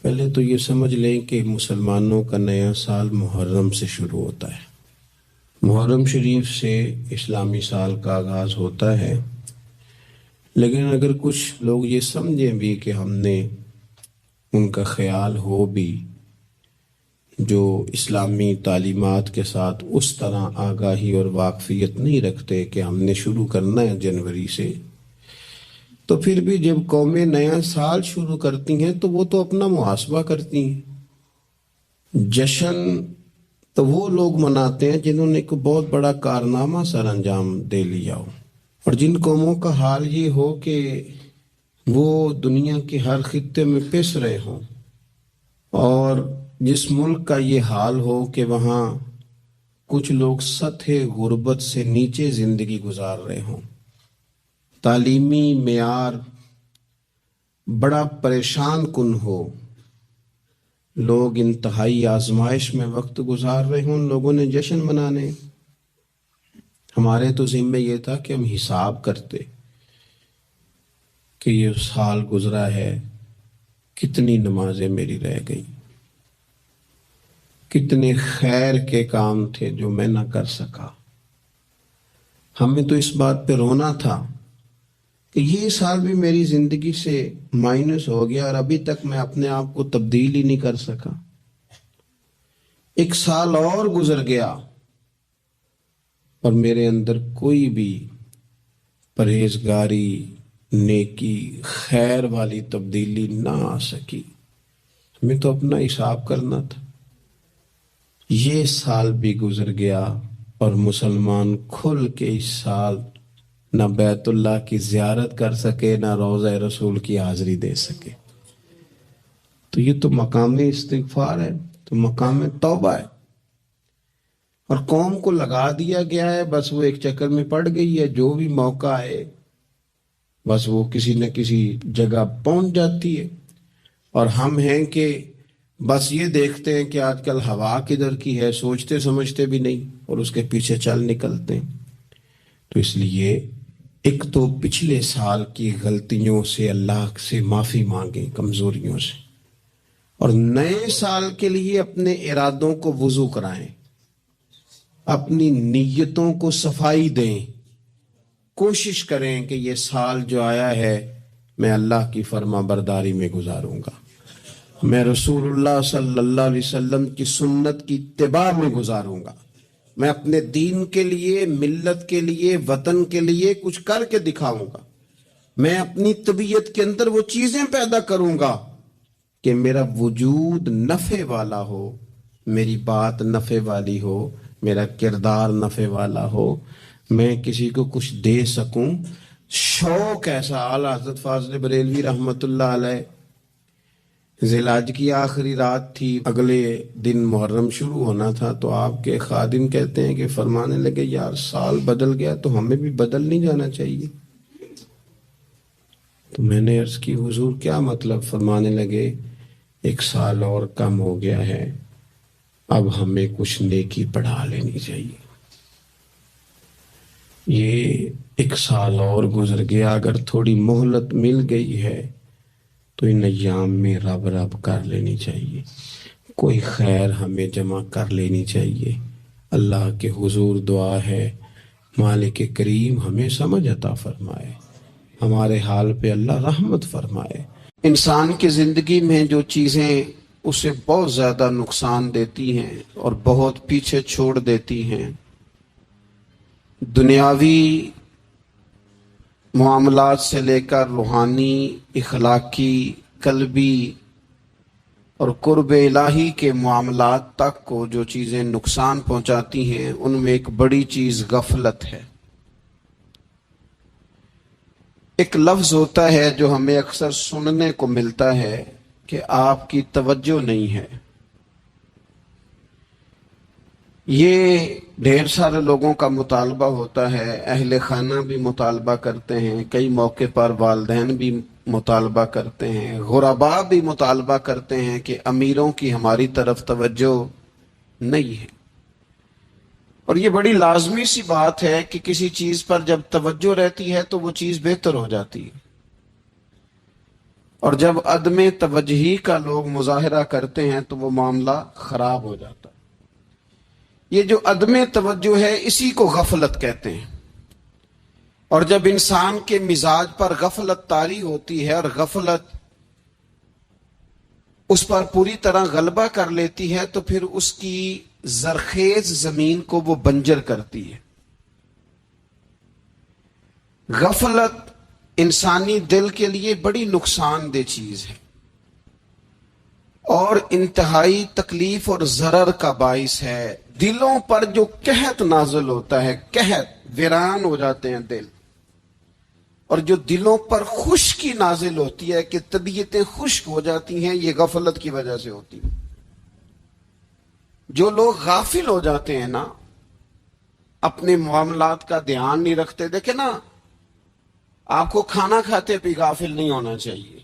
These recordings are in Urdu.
پہلے تو یہ سمجھ لیں کہ مسلمانوں کا نیا سال محرم سے شروع ہوتا ہے۔ محرم شریف سے اسلامی سال کا آغاز ہوتا ہے، لیکن اگر کچھ لوگ یہ سمجھیں بھی کہ ہم نے ان کا خیال ہو بھی جو اسلامی تعلیمات کے ساتھ اس طرح آگاہی اور واقفیت نہیں رکھتے کہ ہم نے شروع کرنا ہے جنوری سے، تو پھر بھی جب قومیں نیا سال شروع کرتی ہیں تو وہ تو اپنا محاسبہ کرتی ہیں۔ جشن تو وہ لوگ مناتے ہیں جنہوں نے ایک بہت بڑا کارنامہ سر انجام دے لیا ہو، اور جن قوموں کا حال یہ ہو کہ وہ دنیا کے ہر خطے میں پس رہے ہوں، اور جس ملک کا یہ حال ہو کہ وہاں کچھ لوگ سطح غربت سے نیچے زندگی گزار رہے ہوں، تعلیمی معیار بڑا پریشان کن ہو، لوگ انتہائی آزمائش میں وقت گزار رہے ہوں، ان لوگوں نے جشن منانے۔ ہمارے تو ذمہ یہ تھا کہ ہم حساب کرتے کہ یہ سال گزرا ہے، کتنی نمازیں میری رہ گئی، کتنے خیر کے کام تھے جو میں نہ کر سکا۔ ہمیں تو اس بات پہ رونا تھا کہ یہ سال بھی میری زندگی سے مائنس ہو گیا اور ابھی تک میں اپنے آپ کو تبدیل ہی نہیں کر سکا۔ ایک سال اور گزر گیا اور میرے اندر کوئی بھی پرہیزگاری، نیکی، خیر والی تبدیلی نہ آ سکی۔ ہمیں تو اپنا حساب کرنا تھا۔ یہ سال بھی گزر گیا اور مسلمان کھل کے اس سال نہ بیت اللہ کی زیارت کر سکے، نہ روضہ رسول کی حاضری دے سکے۔ تو یہ تو مقام استغفار ہے، تو مقام توبہ ہے، اور قوم کو لگا دیا گیا ہے، بس وہ ایک چکر میں پڑ گئی ہے، جو بھی موقع ہے بس وہ کسی نہ کسی جگہ پہنچ جاتی ہے۔ اور ہم ہیں کہ بس یہ دیکھتے ہیں کہ آج کل ہوا کدھر کی ہے، سوچتے سمجھتے بھی نہیں اور اس کے پیچھے چل نکلتے ہیں۔ تو اس لیے ایک تو پچھلے سال کی غلطیوں سے اللہ سے معافی مانگیں، کمزوریوں سے، اور نئے سال کے لیے اپنے ارادوں کو وضو کرائیں، اپنی نیتوں کو صفائی دیں، کوشش کریں کہ یہ سال جو آیا ہے میں اللہ کی فرما برداری میں گزاروں گا، میں رسول اللہ صلی اللہ علیہ وسلم کی سنت کی اتباع میں گزاروں گا، میں اپنے دین کے لیے، ملت کے لیے، وطن کے لیے کچھ کر کے دکھاؤں گا، میں اپنی طبیعت کے اندر وہ چیزیں پیدا کروں گا کہ میرا وجود نفع والا ہو، میری بات نفع والی ہو، میرا کردار نفع والا ہو، میں کسی کو کچھ دے سکوں۔ شوق ایسا، اعلیٰ حضرت فاضل بریلوی رحمۃ اللہ علیہ، ذی الحج کی آخری رات تھی، اگلے دن محرم شروع ہونا تھا، تو آپ کے خادم کہتے ہیں کہ فرمانے لگے یار سال بدل گیا تو ہمیں بھی بدل نہیں جانا چاہیے۔ تو میں نے عرض کی حضور کیا مطلب؟ فرمانے لگے ایک سال اور کم ہو گیا ہے، اب ہمیں کچھ نیکی بڑھا لینی چاہیے۔ یہ ایک سال اور گزر گیا، اگر تھوڑی مہلت مل گئی ہے تو ان ایام میں رب رب کر لینی چاہیے، کوئی خیر ہمیں جمع کر لینی چاہیے۔ اللہ کے حضور دعا ہے مالک کریم ہمیں سمجھ عطا فرمائے، ہمارے حال پہ اللہ رحمت فرمائے۔ انسان کی زندگی میں جو چیزیں اسے بہت زیادہ نقصان دیتی ہیں اور بہت پیچھے چھوڑ دیتی ہیں، دنیاوی معاملات سے لے کر روحانی، اخلاقی، قلبی اور قرب الہی کے معاملات تک کو جو چیزیں نقصان پہنچاتی ہیں، ان میں ایک بڑی چیز غفلت ہے۔ ایک لفظ ہوتا ہے جو ہمیں اکثر سننے کو ملتا ہے کہ آپ کی توجہ نہیں ہے۔ یہ ڈھیر سارے لوگوں کا مطالبہ ہوتا ہے، اہل خانہ بھی مطالبہ کرتے ہیں، کئی موقع پر والدین بھی مطالبہ کرتے ہیں، غرباء بھی مطالبہ کرتے ہیں کہ امیروں کی ہماری طرف توجہ نہیں ہے۔ اور یہ بڑی لازمی سی بات ہے کہ کسی چیز پر جب توجہ رہتی ہے تو وہ چیز بہتر ہو جاتی ہے۔ اور جب عدم توجہی کا لوگ مظاہرہ کرتے ہیں تو وہ معاملہ خراب ہو جاتا ہے۔ یہ جو عدم توجہ ہے اسی کو غفلت کہتے ہیں، اور جب انسان کے مزاج پر غفلت طاری ہوتی ہے اور غفلت اس پر پوری طرح غلبہ کر لیتی ہے تو پھر اس کی زرخیز زمین کو وہ بنجر کرتی ہے۔ غفلت انسانی دل کے لیے بڑی نقصان دہ چیز ہے اور انتہائی تکلیف اور ضرر کا باعث ہے۔ دلوں پر جو قحط نازل ہوتا ہے، قحط، ویران ہو جاتے ہیں دل، اور جو دلوں پر خشکی نازل ہوتی ہے کہ طبیعتیں خشک ہو جاتی ہیں، یہ غفلت کی وجہ سے ہوتی ہے۔ جو لوگ غافل ہو جاتے ہیں نا، اپنے معاملات کا دھیان نہیں رکھتے، دیکھیں نا، آپ کو کھانا کھاتے بھی غافل نہیں ہونا چاہیے۔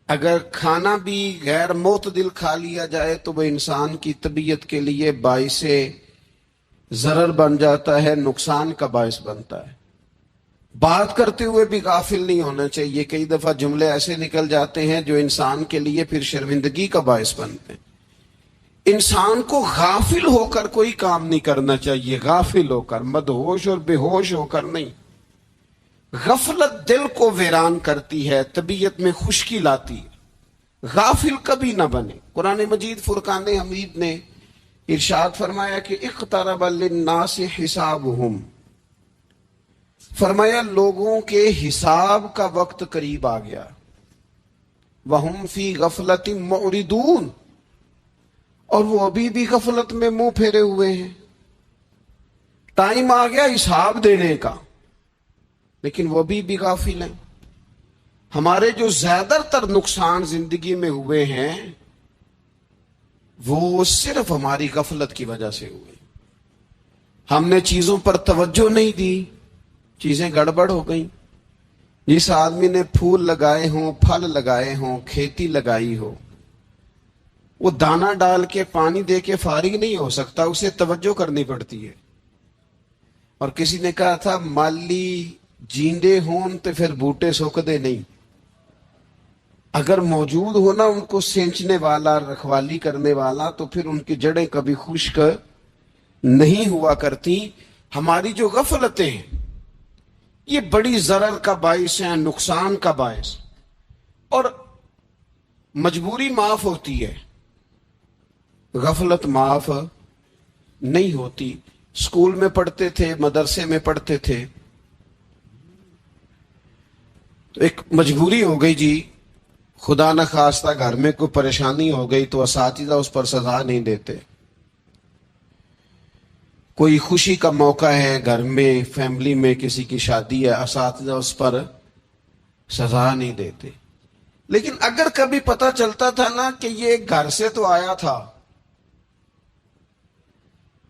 اگر کھانا بھی غیر معتدل کھا لیا جائے تو وہ انسان کی طبیعت کے لیے باعث ضرر بن جاتا ہے، نقصان کا باعث بنتا ہے۔ بات کرتے ہوئے بھی غافل نہیں ہونا چاہیے، کئی دفعہ جملے ایسے نکل جاتے ہیں جو انسان کے لیے پھر شرمندگی کا باعث بنتے ہیں۔ انسان کو غافل ہو کر کوئی کام نہیں کرنا چاہیے، غافل ہو کر، مدہوش اور بے ہوش ہو کر نہیں۔ غفلت دل کو ویران کرتی ہے، طبیعت میں خشکی لاتی ہے۔ غافل کبھی نہ بنے۔ قرآن مجید فرقان حمید نے ارشاد فرمایا کہ اقترب للناس حسابہم، فرمایا لوگوں کے حساب کا وقت قریب آ گیا۔ وہم فی غفلت معرضون، اور وہ ابھی بھی غفلت میں منہ پھیرے ہوئے ہیں۔ ٹائم آ گیا حساب دینے کا، لیکن وہ بھی غافل ہیں۔ ہمارے جو زیادہ تر نقصان زندگی میں ہوئے ہیں وہ صرف ہماری غفلت کی وجہ سے ہوئے۔ ہم نے چیزوں پر توجہ نہیں دی، چیزیں گڑبڑ ہو گئیں۔ جس آدمی نے پھول لگائے ہوں، پھل لگائے ہوں، کھیتی لگائی ہو، وہ دانہ ڈال کے پانی دے کے فارغ نہیں ہو سکتا، اسے توجہ کرنی پڑتی ہے۔ اور کسی نے کہا تھا مالی جیندے ہون تو پھر بوٹے سوکھدے نہیں۔ اگر موجود ہونا ان کو سینچنے والا، رکھوالی کرنے والا، تو پھر ان کی جڑیں کبھی خشک نہیں ہوا کرتی۔ ہماری جو غفلتیں ہیں یہ بڑی ضرر کا باعث ہیں، نقصان کا باعث، اور مجبوری معاف ہوتی ہے، غفلت معاف نہیں ہوتی۔ اسکول میں پڑھتے تھے، مدرسے میں پڑھتے تھے، تو ایک مجبوری ہو گئی جی، خدا نہ خواستہ گھر میں کوئی پریشانی ہو گئی تو اساتذہ اس پر سزا نہیں دیتے۔ کوئی خوشی کا موقع ہے گھر میں، فیملی میں کسی کی شادی ہے، اساتذہ اس پر سزا نہیں دیتے۔ لیکن اگر کبھی پتہ چلتا تھا نا کہ یہ گھر سے تو آیا تھا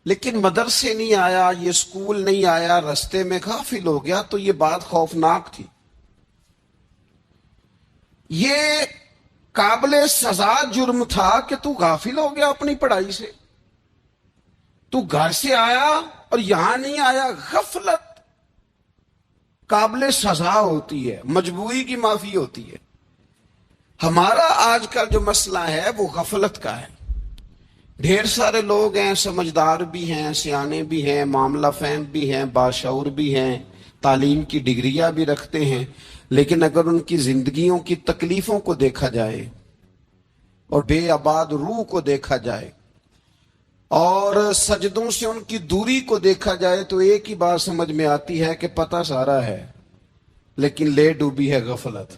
لیکن مدرسے نہیں آیا، یہ اسکول نہیں آیا، رستے میں غافل ہو گیا، تو یہ بات خوفناک تھی۔ یہ قابل سزا جرم تھا کہ تو غافل ہو گیا اپنی پڑھائی سے، تو گھر سے آیا اور یہاں نہیں آیا۔ غفلت قابل سزا ہوتی ہے، مجبوری کی معافی ہوتی ہے۔ ہمارا آج کا جو مسئلہ ہے وہ غفلت کا ہے۔ ڈھیر سارے لوگ ہیں، سمجھدار بھی ہیں، سیانے بھی ہیں، معاملہ فہم بھی ہیں، باشعور بھی ہیں، تعلیم کی ڈگریاں بھی رکھتے ہیں، لیکن اگر ان کی زندگیوں کی تکلیفوں کو دیکھا جائے اور بے آباد روح کو دیکھا جائے اور سجدوں سے ان کی دوری کو دیکھا جائے تو ایک ہی بات سمجھ میں آتی ہے کہ پتہ سارا ہے لیکن لے ڈوبی ہے غفلت،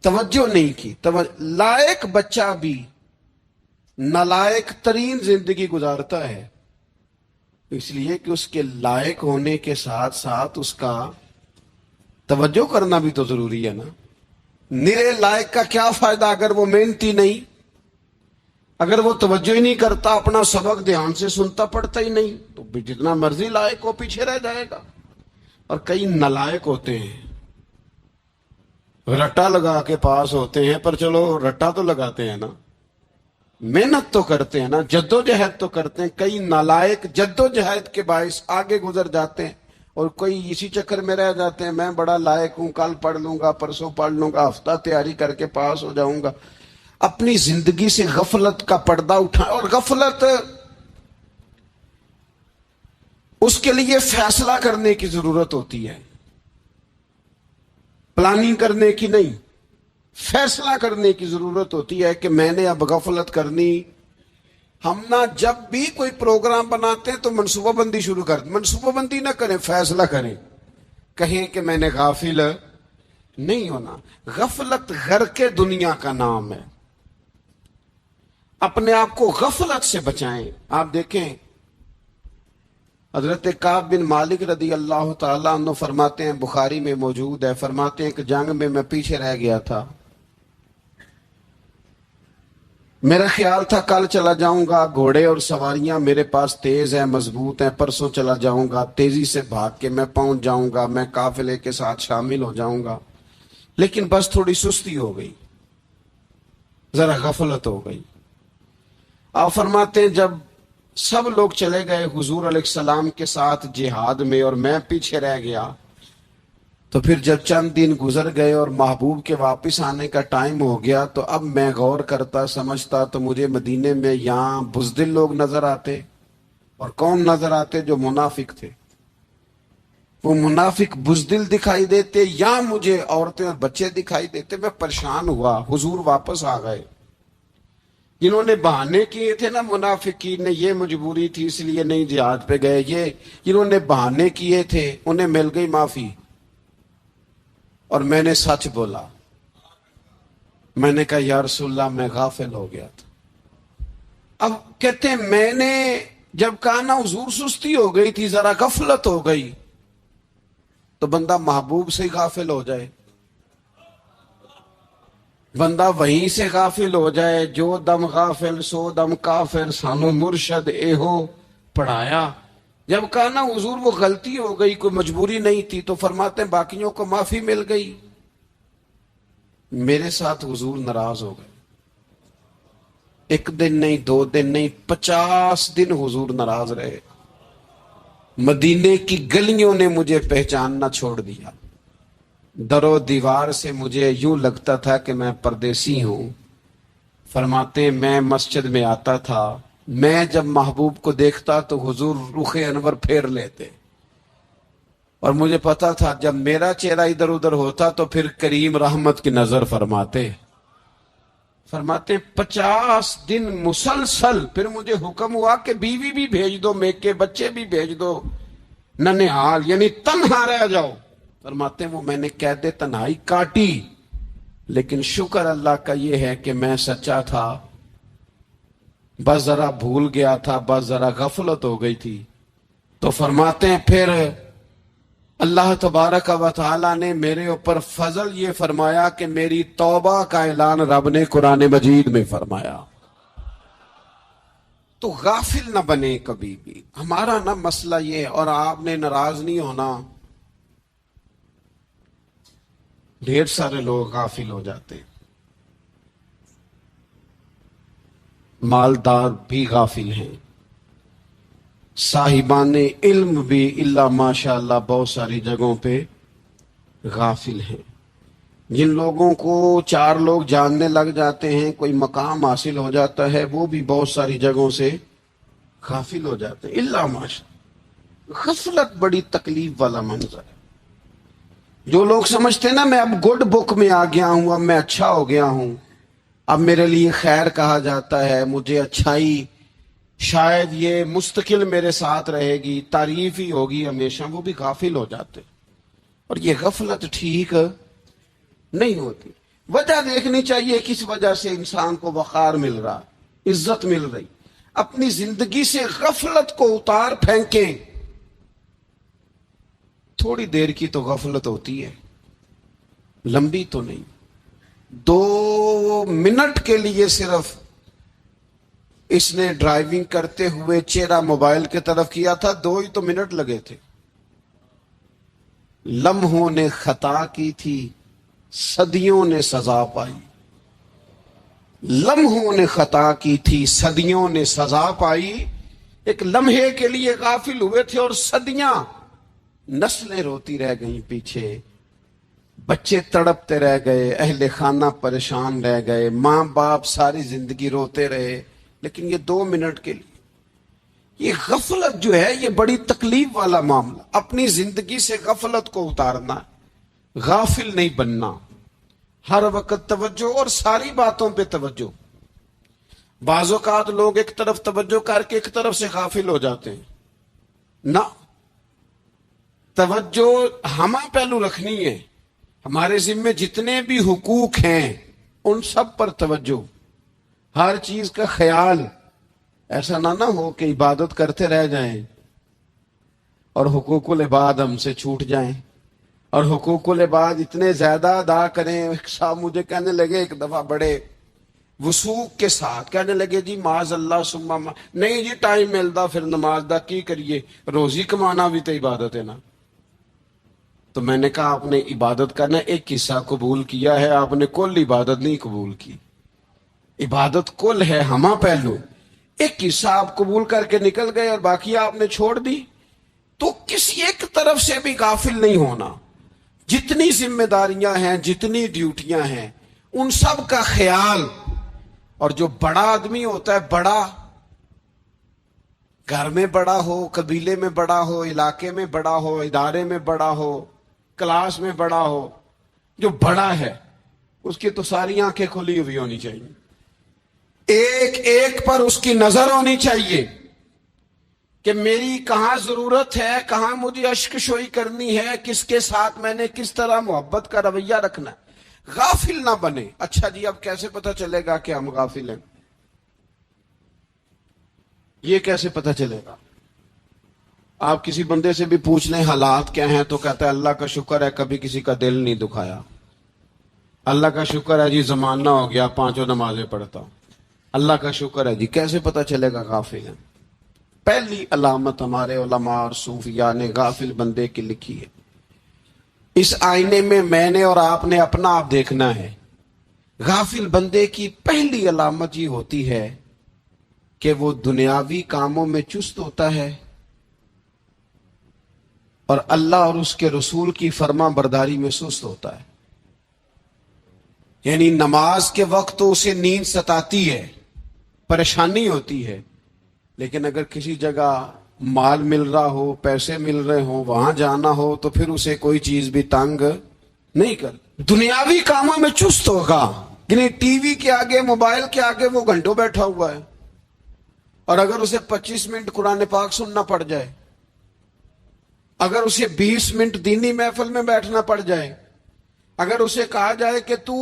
توجہ نہیں کی۔ لائق بچہ بھی نالائق ترین زندگی گزارتا ہے، اس لیے کہ اس کے لائق ہونے کے ساتھ ساتھ اس کا توجہ کرنا بھی تو ضروری ہے نا۔ نرے لائق کا کیا فائدہ اگر وہ محنتی نہیں، اگر وہ توجہ ہی نہیں کرتا، اپنا سبق دھیان سے سنتا پڑھتا ہی نہیں، تو جتنا مرضی لائق ہو پیچھے رہ جائے گا۔ اور کئی نالائق ہوتے ہیں، رٹا لگا کے پاس ہوتے ہیں، پر چلو رٹا تو لگاتے ہیں نا، محنت تو کرتے ہیں نا، جدوجہد تو کرتے ہیں۔ کئی نالائق جدوجہد کے باعث آگے گزر جاتے ہیں اور کوئی اسی چکر میں رہ جاتے ہیں میں بڑا لائق ہوں، کل پڑھ لوں گا، پرسوں پڑھ لوں گا، ہفتہ تیاری کر کے پاس ہو جاؤں گا۔ اپنی زندگی سے غفلت کا پردہ اٹھائیں، اور غفلت اس کے لیے فیصلہ کرنے کی ضرورت ہوتی ہے، پلاننگ کرنے کی نہیں، فیصلہ کرنے کی ضرورت ہوتی ہے کہ میں نے اب غفلت کرنی۔ ہم نہ جب بھی کوئی پروگرام بناتے ہیں تو منصوبہ بندی شروع کر دیں، منصوبہ بندی نہ کریں، فیصلہ کریں، کہیں کہ میں نے غافل نہیں ہونا۔ غفلت غرق دنیا کا نام ہے، اپنے آپ کو غفلت سے بچائیں۔ آپ دیکھیں حضرت کعب بن مالک رضی اللہ تعالیٰ عنہ فرماتے ہیں، بخاری میں موجود ہے، فرماتے ہیں کہ جنگ میں پیچھے رہ گیا تھا، میرا خیال تھا کل چلا جاؤں گا، گھوڑے اور سواریاں میرے پاس تیز ہیں، مضبوط ہیں، پرسوں چلا جاؤں گا، تیزی سے بھاگ کے میں پہنچ جاؤں گا، میں قافلے کے ساتھ شامل ہو جاؤں گا، لیکن بس تھوڑی سستی ہو گئی، ذرا غفلت ہو گئی۔ آپ فرماتے ہیں جب سب لوگ چلے گئے حضور علیہ السلام کے ساتھ جہاد میں اور میں پیچھے رہ گیا، تو پھر جب چند دن گزر گئے اور محبوب کے واپس آنے کا ٹائم ہو گیا تو اب میں غور کرتا سمجھتا تو مجھے مدینے میں یہاں بزدل لوگ نظر آتے، اور کون نظر آتے؟ جو منافق تھے، وہ منافق بزدل دکھائی دیتے، یا مجھے عورتیں اور بچے دکھائی دیتے۔ میں پریشان ہوا، حضور واپس آ گئے۔ جنہوں نے بہانے کیے تھے نا منافقین نے، یہ مجبوری تھی اس لیے نہیں جہاد پہ گئے، یہ جنہوں نے بہانے کیے تھے انہیں مل گئی معافی، اور میں نے سچ بولا، میں نے کہا یا رسول اللہ میں غافل ہو گیا تھا۔ اب کہتے ہیں میں نے جب کہا نا حضور سستی ہو گئی تھی، ذرا غفلت ہو گئی، تو بندہ محبوب سے غافل ہو جائے، بندہ وہیں سے غافل ہو جائے۔ جو دم غافل سو دم کافر، سانو مرشد اے ہو پڑھایا۔ جب کہا نا حضور وہ غلطی ہو گئی، کوئی مجبوری نہیں تھی، تو فرماتے ہیں باقیوں کو معافی مل گئی، میرے ساتھ حضور ناراض ہو گئے۔ ایک دن نہیں، 2 دن نہیں، 50 دن حضور ناراض رہے۔ مدینے کی گلیوں نے مجھے پہچاننا چھوڑ دیا، در و دیوار سے مجھے یوں لگتا تھا کہ میں پردیسی ہوں۔ فرماتے ہیں میں مسجد میں آتا تھا، میں جب محبوب کو دیکھتا تو حضور رخ انور پھیر لیتے، اور مجھے پتا تھا جب میرا چہرہ ادھر ادھر ہوتا تو پھر کریم رحمت کی نظر فرماتے۔ فرماتے ہیں 50 دن مسلسل، پھر مجھے حکم ہوا کہ بیوی بھی بھیج دو، میکے بچے بھی بھیج دو، ننہال یعنی تنہا رہ جاؤ۔ فرماتے ہیں وہ میں نے قید تنہائی کاٹی، لیکن شکر اللہ کا یہ ہے کہ میں سچا تھا، بس ذرا بھول گیا تھا، بس ذرا غفلت ہو گئی تھی۔ تو فرماتے ہیں پھر اللہ تبارک و تعالی نے میرے اوپر فضل یہ فرمایا کہ میری توبہ کا اعلان رب نے قرآن مجید میں فرمایا۔ تو غافل نہ بنے کبھی بھی۔ ہمارا نہ مسئلہ یہ ہے، اور آپ نے ناراض نہیں ہونا، ڈھیر سارے لوگ غافل ہو جاتے، مالدار بھی غافل ہیں، صاحبان علم بھی اللہ ماشاء اللہ بہت ساری جگہوں پہ غافل ہیں۔ جن لوگوں کو 4 لوگ جاننے لگ جاتے ہیں، کوئی مقام حاصل ہو جاتا ہے، وہ بھی بہت ساری جگہوں سے غافل ہو جاتے ہیں اللہ ماشاء اللہ۔ غفلت بڑی تکلیف والا منظر ہے۔ جو لوگ سمجھتے ہیں نا میں اب گڈ بک میں آ گیا ہوں، اب میں اچھا ہو گیا ہوں، اب میرے لیے خیر کہا جاتا ہے، مجھے اچھائی شاید یہ مستقل میرے ساتھ رہے گی، تعریف ہی ہوگی ہمیشہ، وہ بھی غافل ہو جاتے۔ اور یہ غفلت ٹھیک نہیں ہوتی۔ وجہ دیکھنی چاہیے کس وجہ سے انسان کو وقار مل رہا، عزت مل رہی۔ اپنی زندگی سے غفلت کو اتار پھینکیں۔ تھوڑی دیر کی تو غفلت ہوتی ہے، لمبی تو نہیں۔ 2 منٹ کے لیے صرف اس نے ڈرائیونگ کرتے ہوئے چہرہ موبائل کی طرف کیا تھا، 2 ہی تو منٹ لگے تھے۔ لمحوں نے خطا کی تھی، صدیوں نے سزا پائی۔ لمحوں نے خطا کی تھی، صدیوں نے سزا پائی۔ ایک لمحے کے لیے غافل ہوئے تھے اور صدیاں نسلیں روتی رہ گئیں پیچھے، بچے تڑپتے رہ گئے، اہل خانہ پریشان رہ گئے، ماں باپ ساری زندگی روتے رہے، لیکن یہ 2 منٹ کے لیے یہ غفلت جو ہے یہ بڑی تکلیف والا معاملہ۔ اپنی زندگی سے غفلت کو اتارنا، غافل نہیں بننا، ہر وقت توجہ اور ساری باتوں پہ توجہ۔ بعض اوقات لوگ ایک طرف توجہ کر کے ایک طرف سے غافل ہو جاتے ہیں، نہ، توجہ ہمیں پہلو رکھنی ہے۔ ہمارے ذمے جتنے بھی حقوق ہیں ان سب پر توجہ، ہر چیز کا خیال۔ ایسا نہ ہو کہ عبادت کرتے رہ جائیں اور حقوق العباد ہم سے چھوٹ جائیں، اور حقوق العباد اتنے زیادہ ادا کریں۔ صاحب مجھے کہنے لگے ایک دفعہ بڑے وثوق کے ساتھ کہنے لگے جی معاذ اللہ ثم نہیں جی ٹائم ملتا پھر نماز دا کی کریے، روزی کمانا بھی تو عبادت ہے نا۔ تو میں نے کہا آپ نے عبادت کرنا ایک حصہ قبول کیا ہے، آپ نے کل عبادت نہیں قبول کی۔ عبادت کل ہے، ہمہ پہلو، ایک حصہ آپ قبول کر کے نکل گئے اور باقی آپ نے چھوڑ دی۔ تو کسی ایک طرف سے بھی غافل نہیں ہونا، جتنی ذمہ داریاں ہیں، جتنی ڈیوٹیاں ہیں، ان سب کا خیال۔ اور جو بڑا آدمی ہوتا ہے، بڑا، گھر میں بڑا ہو، قبیلے میں بڑا ہو، علاقے میں بڑا ہو، ادارے میں بڑا ہو، کلاس میں بڑا ہو، جو بڑا ہے اس کی تو ساری آنکھیں کھلی ہوئی ہونی چاہیے، ایک ایک پر اس کی نظر ہونی چاہیے کہ میری کہاں ضرورت ہے، کہاں مجھے اشک شوئی کرنی ہے، کس کے ساتھ میں نے کس طرح محبت کا رویہ رکھنا ہے، غافل نہ بنے۔ اچھا جی اب کیسے پتہ چلے گا کہ ہم غافل ہیں؟ یہ کیسے پتہ چلے گا؟ آپ کسی بندے سے بھی پوچھ لیں حالات کیا ہیں تو کہتا ہے اللہ کا شکر ہے کبھی کسی کا دل نہیں دکھایا، اللہ کا شکر ہے جی زمانہ ہو گیا 5 نمازیں پڑھتا ہوں، اللہ کا شکر ہے جی۔ کیسے پتہ چلے گا غافل ہیں؟ پہلی علامت ہمارے علماء اور صوفیاء نے غافل بندے کی لکھی ہے۔ اس آئینے میں نے اور آپ نے اپنا آپ دیکھنا ہے۔ غافل بندے کی پہلی علامت یہ ہوتی ہے کہ وہ دنیاوی کاموں میں چست ہوتا ہے اور اللہ اور اس کے رسول کی فرما برداری میں سست ہوتا ہے۔ یعنی نماز کے وقت تو اسے نیند ستاتی ہے، پریشانی ہوتی ہے، لیکن اگر کسی جگہ مال مل رہا ہو، پیسے مل رہے ہوں، وہاں جانا ہو تو پھر اسے کوئی چیز بھی تنگ نہیں کر۔ دنیاوی کاموں میں چست ہوگا، یعنی ٹی وی کے آگے، موبائل کے آگے وہ گھنٹوں بیٹھا ہوا ہے، اور اگر اسے 25 منٹ قرآن پاک سننا پڑ جائے، اگر اسے 20 منٹ دینی محفل میں بیٹھنا پڑ جائے، اگر اسے کہا جائے کہ تو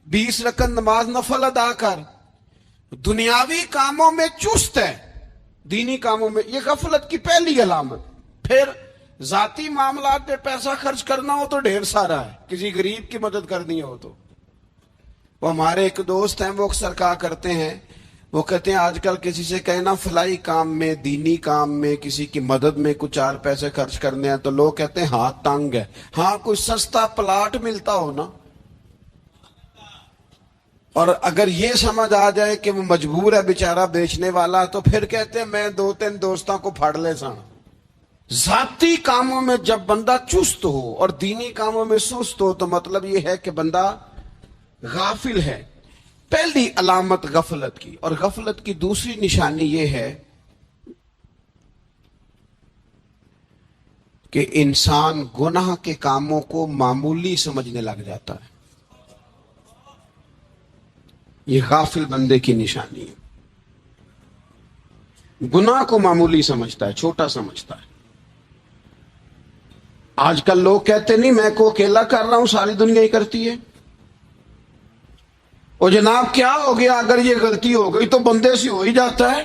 20 رکعت نماز نفل ادا کر، دنیاوی کاموں میں چست ہے، دینی کاموں میں، یہ غفلت کی پہلی علامت۔ پھر ذاتی معاملات پہ پیسہ خرچ کرنا ہو تو ڈھیر سارا ہے، کسی غریب کی مدد کرنی ہو تو۔ وہ ہمارے ایک دوست ہیں، وہ اکثر کہا کرتے ہیں، وہ کہتے ہیں آج کل کسی سے کہنا فلائی کام میں، دینی کام میں، کسی کی مدد میں کچھ 4 پیسے خرچ کرنے ہیں تو لوگ کہتے ہیں ہاتھ تنگ ہے۔ ہاں کوئی سستا پلاٹ ملتا ہو نا، اور اگر یہ سمجھ آ جائے کہ وہ مجبور ہے بیچارہ بیچنے والا، تو پھر کہتے ہیں میں 2-3 دوستوں کو پھاڑ لے سن۔ ذاتی کاموں میں جب بندہ چست ہو اور دینی کاموں میں سست ہو تو مطلب یہ ہے کہ بندہ غافل ہے۔ پہلی علامت غفلت کی۔ اور غفلت کی دوسری نشانی یہ ہے کہ انسان گناہ کے کاموں کو معمولی سمجھنے لگ جاتا ہے۔ یہ غافل بندے کی نشانی ہے، گناہ کو معمولی سمجھتا ہے، چھوٹا سمجھتا ہے۔ آج کل لوگ کہتے نہیں میں کو اکیلا کر رہا ہوں، ساری دنیا ہی کرتی ہے۔ اور جناب کیا ہو گیا اگر یہ غلطی ہو گئی تو بندے سے ہو ہی جاتا ہے۔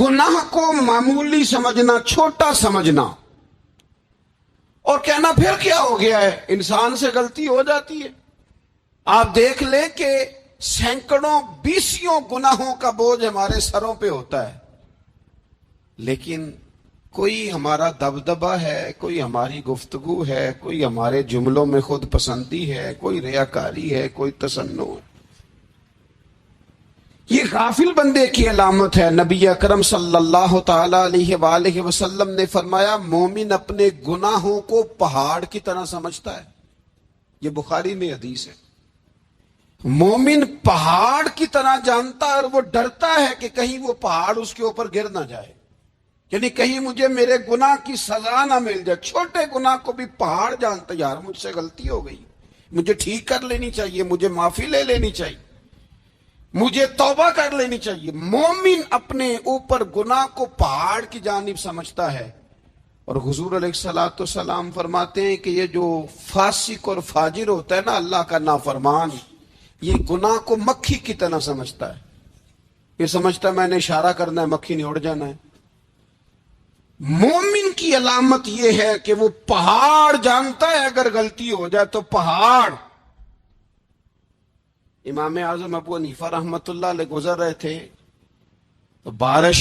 گناہ کو معمولی سمجھنا، چھوٹا سمجھنا، اور کہنا پھر کیا ہو گیا ہے، انسان سے غلطی ہو جاتی ہے۔ آپ دیکھ لیں کہ سینکڑوں بیسیوں گناہوں کا بوجھ ہمارے سروں پہ ہوتا ہے، لیکن کوئی ہمارا دبدبہ ہے، کوئی ہماری گفتگو ہے، کوئی ہمارے جملوں میں خود پسندی ہے، کوئی ریاکاری ہے، کوئی تصنع ہے۔ یہ غافل بندے کی علامت ہے۔ نبی اکرم صلی اللہ تعالی علیہ وآلہ وسلم نے فرمایا مومن اپنے گناہوں کو پہاڑ کی طرح سمجھتا ہے۔ یہ بخاری میں حدیث ہے۔ مومن پہاڑ کی طرح جانتا ہے اور وہ ڈرتا ہے کہ کہیں وہ پہاڑ اس کے اوپر گر نہ جائے، یعنی کہیں مجھے میرے گناہ کی سزا نہ مل جائے۔ چھوٹے گناہ کو بھی پہاڑ جانتا، یار مجھ سے غلطی ہو گئی، مجھے ٹھیک کر لینی چاہیے، مجھے معافی لے لینی چاہیے، مجھے توبہ کر لینی چاہیے۔ مومن اپنے اوپر گناہ کو پہاڑ کی جانب سمجھتا ہے۔ اور حضور علیہ الصلوۃ والسلام فرماتے ہیں کہ یہ جو فاسق اور فاجر ہوتا ہے نا، اللہ کا نافرمان، یہ گناہ کو مکھی کی طرح سمجھتا ہے۔ یہ سمجھتا ہے میں نے اشارہ کرنا ہے، مکھی نے اڑ جانا ہے۔ مومن کی علامت یہ ہے کہ وہ پہاڑ جانتا ہے، اگر غلطی ہو جائے تو پہاڑ۔ امام اعظم ابو حنیفہ رحمۃ اللہ علیہ گزر رہے تھے تو بارش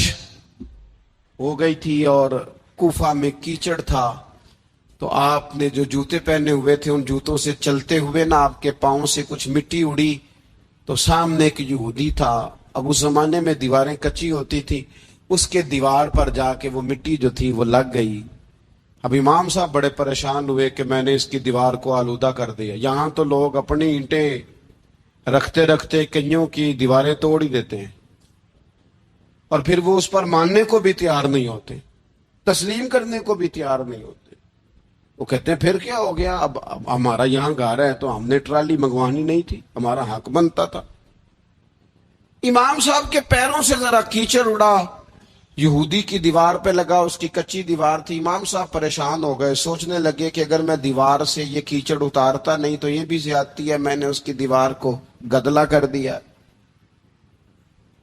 ہو گئی تھی اور کوفہ میں کیچڑ تھا، تو آپ نے جو جوتے پہنے ہوئے تھے ان جوتوں سے چلتے ہوئے نا آپ کے پاؤں سے کچھ مٹی اڑی، تو سامنے ایک یہودی تھا، اب اس زمانے میں دیواریں کچی ہوتی تھی، اس کے دیوار پر جا کے وہ مٹی جو تھی وہ لگ گئی۔ اب امام صاحب بڑے پریشان ہوئے کہ میں نے اس کی دیوار کو آلودہ کر دیا۔ یہاں تو لوگ اپنی اینٹیں رکھتے رکھتے کئیوں کی دیواریں توڑ ہی دیتے ہیں، اور پھر وہ اس پر ماننے کو بھی تیار نہیں ہوتے، تسلیم کرنے کو بھی تیار نہیں ہوتے۔ وہ کہتے ہیں پھر کیا ہو گیا، اب ہمارا یہاں گھر ہے تو ہم نے ٹرالی منگوانی نہیں تھی، ہمارا حق بنتا تھا۔ امام صاحب کے پیروں سے ذرا کیچڑ اڑا، یہودی کی دیوار پہ لگا، اس کی کچی دیوار تھی۔ امام صاحب پریشان ہو گئے، سوچنے لگے کہ اگر میں دیوار سے یہ کیچڑ اتارتا نہیں تو یہ بھی زیادتی ہے، میں نے اس کی دیوار کو گدلا کر دیا،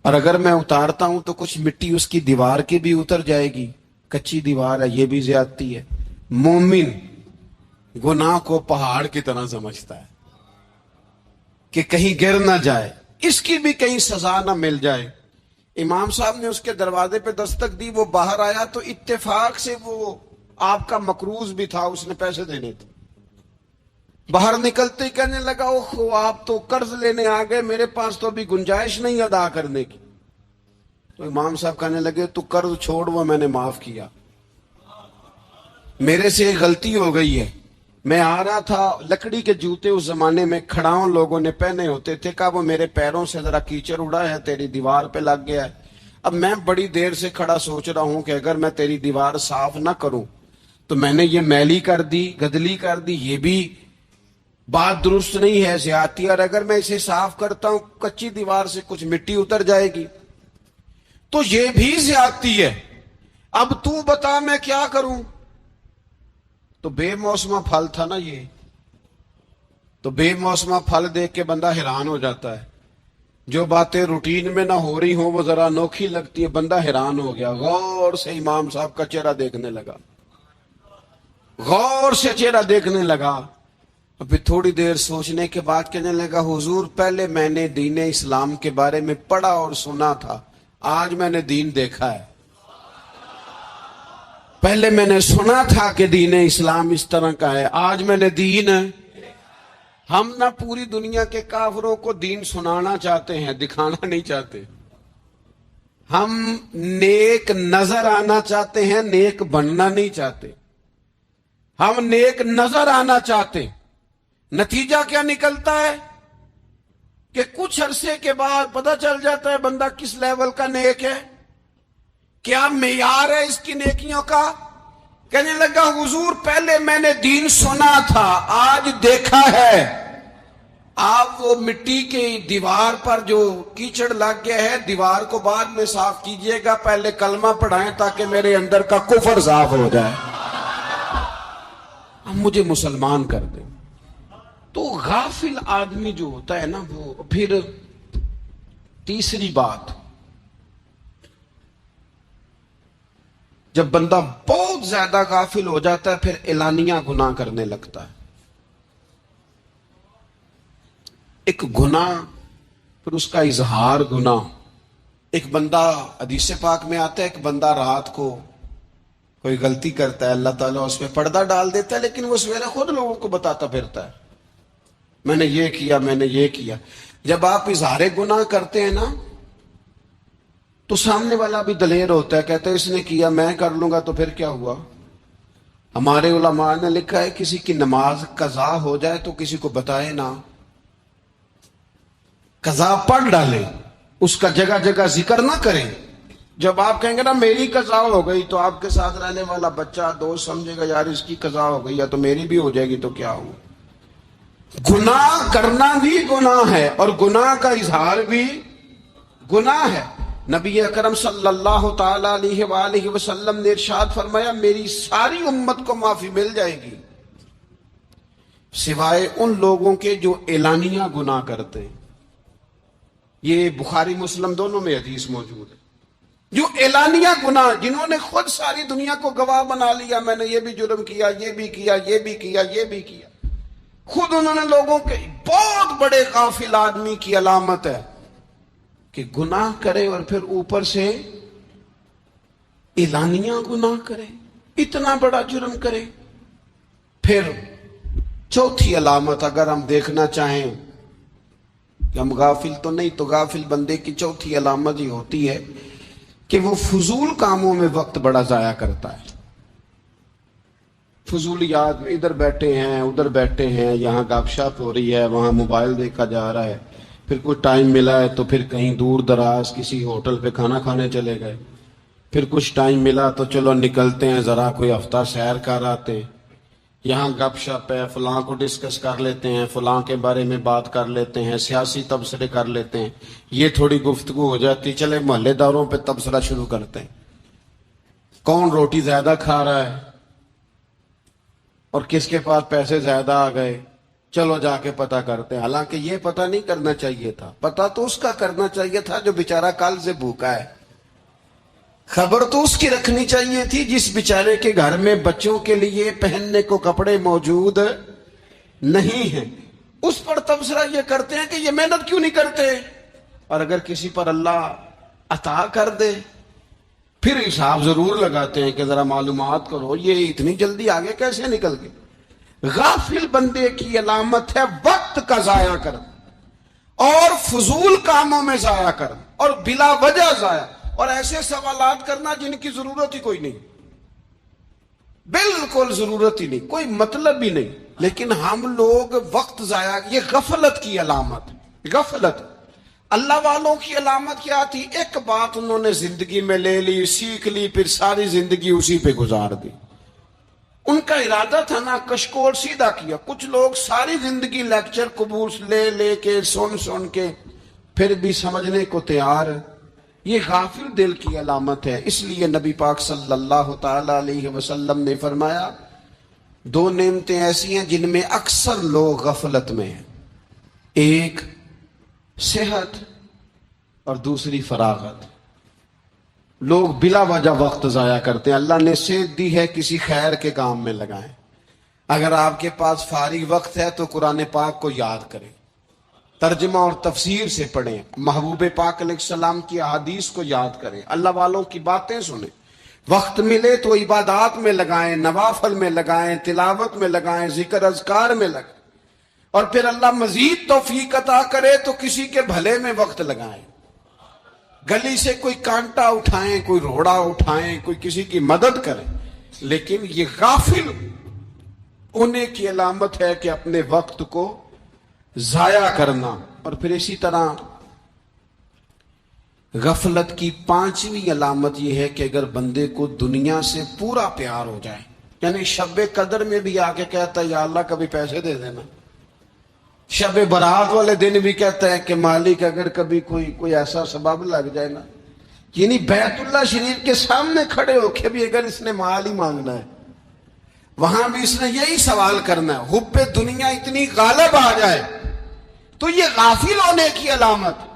اور اگر میں اتارتا ہوں تو کچھ مٹی اس کی دیوار کی بھی اتر جائے گی، کچی دیوار ہے، یہ بھی زیادتی ہے۔ مومن گناہ کو پہاڑ کی طرح سمجھتا ہے کہ کہیں گر نہ جائے، اس کی بھی کہیں سزا نہ مل جائے۔ امام صاحب نے اس کے دروازے پہ دستک دی، وہ باہر آیا تو اتفاق سے وہ آپ کا مقروض بھی تھا، اس نے پیسے دینے تھے۔ باہر نکلتے ہی کہنے لگا اوہ آپ تو قرض لینے آ گئے، میرے پاس تو ابھی گنجائش نہیں ادا کرنے کی۔ تو امام صاحب کہنے لگے تو قرض چھوڑ، وہ میں نے معاف کیا، میرے سے غلطی ہو گئی ہے۔ میں آ رہا تھا، لکڑی کے جوتے اس زمانے میں کھڑاؤں لوگوں نے پہنے ہوتے تھے، کہا وہ میرے پیروں سے ذرا کیچڑ اڑا ہے، تیری دیوار پہ لگ گیا ہے۔ اب میں بڑی دیر سے کھڑا سوچ رہا ہوں کہ اگر میں تیری دیوار صاف نہ کروں تو میں نے یہ میلی کر دی، گدلی کر دی، یہ بھی بات درست نہیں ہے، زیادتی، اور اگر میں اسے صاف کرتا ہوں کچی دیوار سے کچھ مٹی اتر جائے گی تو یہ بھی زیادتی ہے، اب تو بتا میں کیا کروں۔ تو بے موسمہ پھل تھا نا یہ، تو بے موسمہ پھل دیکھ کے بندہ حیران ہو جاتا ہے، جو باتیں روٹین میں نہ ہو رہی ہوں وہ ذرا انوکھی لگتی ہے، بندہ حیران ہو گیا، غور سے امام صاحب کا چہرہ دیکھنے لگا، غور سے چہرہ دیکھنے لگا، پھر تھوڑی دیر سوچنے کے بعد کہنے لگا حضور پہلے میں نے دین اسلام کے بارے میں پڑھا اور سنا تھا، آج میں نے دین دیکھا ہے۔ پہلے میں نے سنا تھا کہ دین اسلام اس طرح کا ہے، آج میں نے دین۔ ہم نہ پوری دنیا کے کافروں کو دین سنانا چاہتے ہیں، دکھانا نہیں چاہتے، ہم نیک نظر آنا چاہتے ہیں، نیک بننا نہیں چاہتے، ہم نیک نظر آنا چاہتے۔ نتیجہ کیا نکلتا ہے کہ کچھ عرصے کے بعد پتہ چل جاتا ہے بندہ کس لیول کا نیک ہے، کیا معیار ہے اس کی نیکیوں کا۔ کہنے لگا حضور پہلے میں نے دین سنا تھا، آج دیکھا ہے۔ آپ وہ مٹی کی دیوار پر جو کیچڑ لگ گیا ہے، دیوار کو بعد میں صاف کیجئے گا، پہلے کلمہ پڑھائیں تاکہ میرے اندر کا کفر صاف ہو جائے، اب مجھے مسلمان کر دیں۔ تو غافل آدمی جو ہوتا ہے نا، وہ پھر تیسری بات، جب بندہ بہت زیادہ غافل ہو جاتا ہے پھر اعلانیہ گناہ کرنے لگتا ہے۔ ایک گناہ پھر اس کا اظہار گناہ۔ ایک بندہ، حدیث پاک میں آتا ہے، ایک بندہ رات کو کوئی غلطی کرتا ہے، اللہ تعالیٰ اس پہ پردہ ڈال دیتا ہے، لیکن وہ سویرے خود لوگوں کو بتاتا پھرتا ہے میں نے یہ کیا، میں نے یہ کیا۔ جب آپ اظہار گناہ کرتے ہیں نا تو سامنے والا بھی دلیر ہوتا ہے، کہتا ہے اس نے کیا میں کر لوں گا تو پھر کیا ہوا؟ ہمارے علماء نے لکھا ہے کسی کی نماز قضا ہو جائے تو کسی کو بتائے نہ، قضا پڑھ ڈالے، اس کا جگہ جگہ ذکر نہ کریں۔ جب آپ کہیں گے نا میری قضا ہو گئی تو آپ کے ساتھ رہنے والا بچہ دوست سمجھے گا یار اس کی قضا ہو گئی یا تو میری بھی ہو جائے گی تو کیا ہو۔ گناہ کرنا بھی گناہ ہے اور گناہ کا اظہار بھی گناہ ہے۔ نبی اکرم صلی اللہ تعالی علیہ وآلہ وسلم نے ارشاد فرمایا میری ساری امت کو معافی مل جائے گی سوائے ان لوگوں کے جو اعلانیہ گناہ کرتے ہیں۔ یہ بخاری مسلم دونوں میں حدیث موجود ہے۔ جو اعلانیہ گناہ، جنہوں نے خود ساری دنیا کو گواہ بنا لیا میں نے یہ بھی جرم کیا، یہ بھی کیا، یہ بھی کیا، یہ بھی کیا، خود انہوں نے لوگوں کے، بہت بڑے غافل آدمی کی علامت ہے کہ گناہ کرے اور پھر اوپر سے اعلانیہ گناہ کرے، اتنا بڑا جرم کرے۔ پھر چوتھی علامت اگر ہم دیکھنا چاہیں کہ ہم غافل تو نہیں، تو غافل بندے کی چوتھی علامت یہ ہوتی ہے کہ وہ فضول کاموں میں وقت بڑا ضائع کرتا ہے۔ فضولیات میں ادھر بیٹھے ہیں ادھر بیٹھے ہیں، یہاں گپ شپ ہو رہی ہے، وہاں موبائل دیکھا جا رہا ہے، پھر کوئی ٹائم ملا ہے تو پھر کہیں دور دراز کسی ہوٹل پہ کھانا کھانے چلے گئے، پھر کچھ ٹائم ملا تو چلو نکلتے ہیں ذرا کوئی ہفتہ سیر کر آتے ہیں، یہاں گپ شپ ہے، فلاں کو ڈسکس کر لیتے ہیں، فلاں کے بارے میں بات کر لیتے ہیں، سیاسی تبصرے کر لیتے ہیں، یہ تھوڑی گفتگو ہو جاتی، چلے محلے داروں پہ تبصرہ شروع کرتے ہیں، کون روٹی زیادہ کھا رہا ہے اور کس کے پاس پیسے زیادہ آ گئے، چلو جا کے پتہ کرتے ہیں۔ حالانکہ یہ پتہ نہیں کرنا چاہیے تھا، پتہ تو اس کا کرنا چاہیے تھا جو بیچارہ کل سے بھوکا ہے، خبر تو اس کی رکھنی چاہیے تھی جس بیچارے کے گھر میں بچوں کے لیے پہننے کو کپڑے موجود نہیں ہیں، اس پر تبصرہ یہ کرتے ہیں کہ یہ محنت کیوں نہیں کرتے، اور اگر کسی پر اللہ عطا کر دے پھر حساب ضرور لگاتے ہیں کہ ذرا معلومات کرو یہ اتنی جلدی آگے کیسے نکل گئے۔ غافل بندے کی علامت ہے وقت کا ضائع کرنا اور فضول کاموں میں ضائع کرنا اور بلا وجہ ضائع اور ایسے سوالات کرنا جن کی ضرورت ہی کوئی نہیں، بالکل ضرورت ہی نہیں، کوئی مطلب ہی نہیں، لیکن ہم لوگ وقت ضائع، یہ غفلت کی علامت، غفلت۔ اللہ والوں کی علامت کیا تھی؟ ایک بات انہوں نے زندگی میں لے لی، سیکھ لی، پھر ساری زندگی اسی پہ گزار دی۔ ان کا ارادہ تھا نا کشکول سیدھا کیا۔ کچھ لوگ ساری زندگی لیکچر قبول لے کے سن کے پھر بھی سمجھنے کو تیار، یہ غافل دل کی علامت ہے۔ اس لیے نبی پاک صلی اللہ تعالی علیہ وسلم نے فرمایا دو نعمتیں ایسی ہیں جن میں اکثر لوگ غفلت میں ہیں، ایک صحت اور دوسری فراغت۔ لوگ بلا وجہ وقت ضائع کرتے ہیں۔ اللہ نے صحت دی ہے کسی خیر کے کام میں لگائیں، اگر آپ کے پاس فارغ وقت ہے تو قرآن پاک کو یاد کریں، ترجمہ اور تفسیر سے پڑھیں، محبوب پاک علیہ السلام کی احادیث کو یاد کریں، اللہ والوں کی باتیں سنیں، وقت ملے تو عبادات میں لگائیں، نوافل میں لگائیں، تلاوت میں لگائیں، ذکر اذکار میں لگائیں، اور پھر اللہ مزید توفیق عطا کرے تو کسی کے بھلے میں وقت لگائیں، گلی سے کوئی کانٹا اٹھائیں، کوئی روڑا اٹھائیں، کوئی کسی کی مدد کریں۔ لیکن یہ غافل ہونے کی علامت ہے کہ اپنے وقت کو ضائع کرنا۔ اور پھر اسی طرح غفلت کی پانچویں علامت یہ ہے کہ اگر بندے کو دنیا سے پورا پیار ہو جائے، یعنی شب قدر میں بھی آ کے کہتا ہے یا اللہ کبھی پیسے دے دینا، شب برات والے دن بھی کہتا ہے کہ مالک اگر کبھی کوئی ایسا سبب لگ جائے نا، یعنی بیت اللہ شریف کے سامنے کھڑے ہو کے بھی اگر اس نے مال ہی مانگنا ہے وہاں بھی اس نے یہی سوال کرنا ہے، حب دنیا اتنی غالب آ جائے تو یہ غافل ہونے کی علامت۔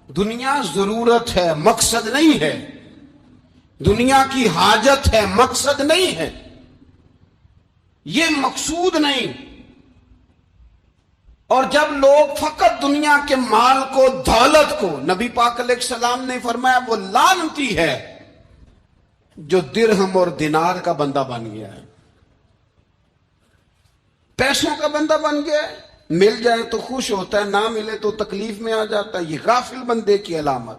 دنیا ضرورت ہے، مقصد نہیں ہے، دنیا کی حاجت ہے، مقصد نہیں ہے، یہ مقصود نہیں۔ اور جب لوگ فقط دنیا کے مال کو، دولت کو، نبی پاک علیہ السلام نے فرمایا وہ لعنتی ہے جو درہم اور دینار کا بندہ بن گیا ہے، پیسوں کا بندہ بن گیا ہے، مل جائے تو خوش ہوتا ہے، نہ ملے تو تکلیف میں آ جاتا ہے۔ یہ غافل بندے کی علامت۔